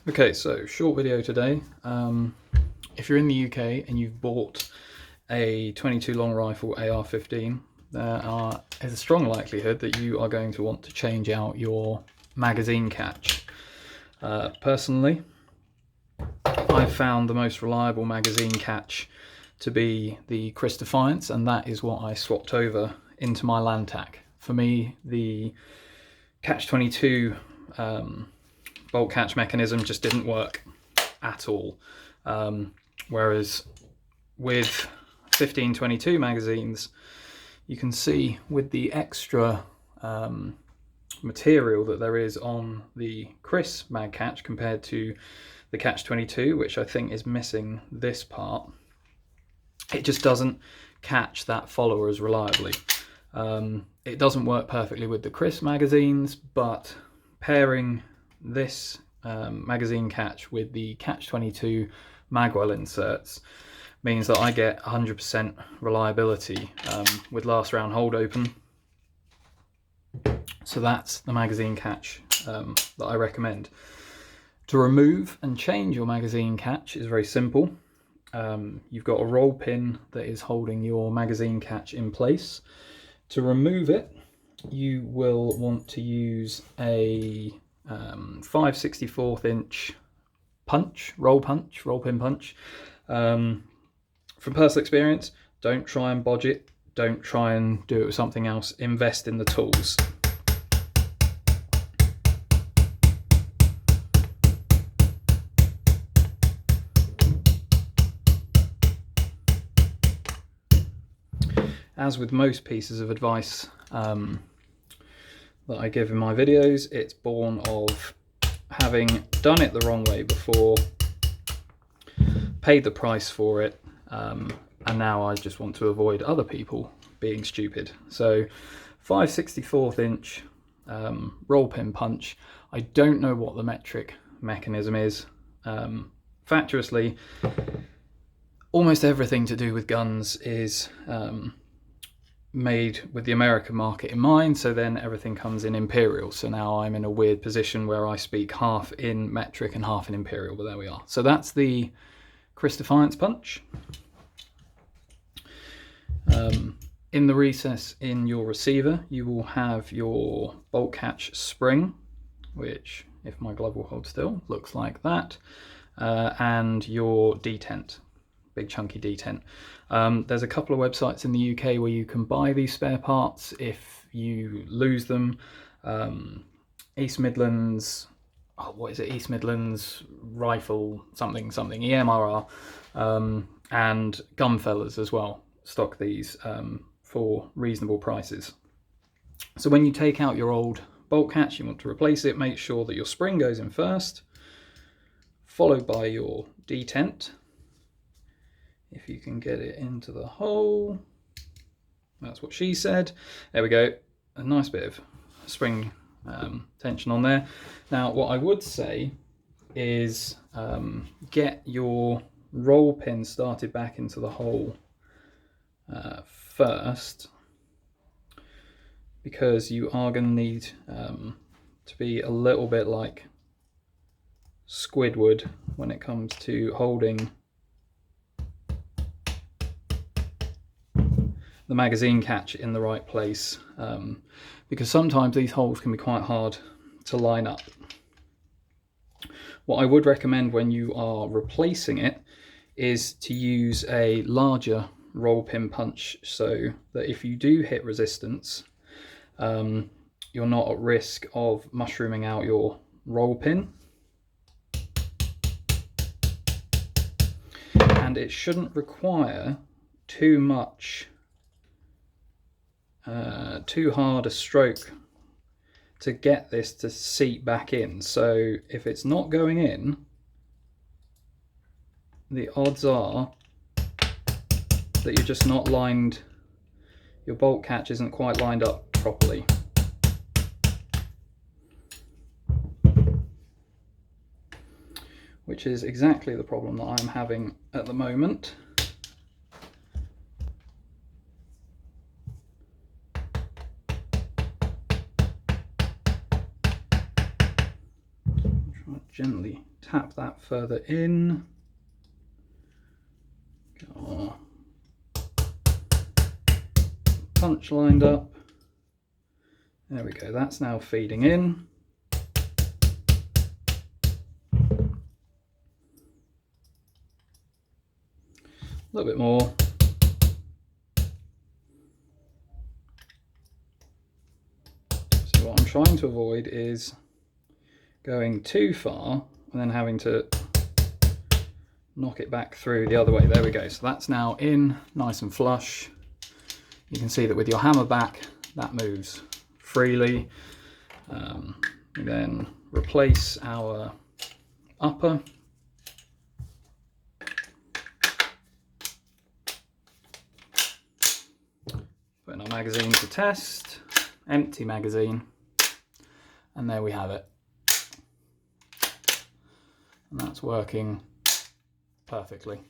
Okay, so short video today. If you're in the UK and you've bought a 22 long rifle AR15, there is a strong likelihood that you are going to want to change out your magazine catch. Personally, I've found the most reliable magazine catch to be the Chris Defiance, and that is what I swapped over into my LANTAC. For me, the Catch 22 bolt catch mechanism just didn't work at all. Whereas with 15-22 magazines, you can see with the extra material that there is on the Chris mag catch compared to the Catch 22, which I think is missing this part, it just doesn't catch that follower as reliably. It doesn't work perfectly with the Chris magazines, but pairing this magazine catch with the Catch 22 magwell inserts means that I get 100% reliability with last round hold open. So that's the magazine catch that I recommend. To remove and change your magazine catch is very simple. You've got a roll pin that is holding your magazine catch in place. To remove it, you will want to use a 5/64 inch roll pin punch. From personal experience, don't try and bodge it, don't try and do it with something else, invest in the tools. As with most pieces of advice that I give in my videos, it's born of having done it the wrong way before, paid the price for it, and now I just want to avoid other people being stupid. So 5/64 inch roll pin punch. I don't know what the metric mechanism is. Fatuously, almost everything to do with guns is made with the American market in mind, so then everything comes in imperial. So now I'm in a weird position where I speak half in metric and half in imperial, but there we are. So that's the Chris Defiance punch. In the recess in your receiver, you will have your bolt catch spring, which, if my glove will hold still, looks like that, and your detent. Big chunky detent. There's a couple of websites in the UK where you can buy these spare parts if you lose them. East Midlands, East Midlands Rifle something, EMRR, and Gunfellas as well stock these for reasonable prices. So when you take out your old bolt catch, you want to replace it, make sure that your spring goes in first, followed by your detent. If you can get it into the hole, that's what she said. There we go, a nice bit of spring tension on there. Now what I would say is get your roll pin started back into the hole first, because you are going to need to be a little bit like Squidward when it comes to holding the magazine catch in the right place, because sometimes these holes can be quite hard to line up. What I would recommend when you are replacing it is to use a larger roll pin punch, so that if you do hit resistance, you're not at risk of mushrooming out your roll pin. And it shouldn't require too much too hard a stroke to get this to seat back in. So if it's not going in, the odds are that you're just not lined, your bolt catch isn't quite lined up properly. Which is exactly the problem that I'm having at the moment. gently tap that further in. Get our punch lined up. There we go, that's now feeding in. A little bit more. So what I'm trying to avoid is going too far and then having to knock it back through the other way. There we go, so that's now in nice and flush. You can see that with your hammer back, that moves freely. We then replace our upper. Put in our magazine to test, empty magazine, and there we have it. And that's working perfectly.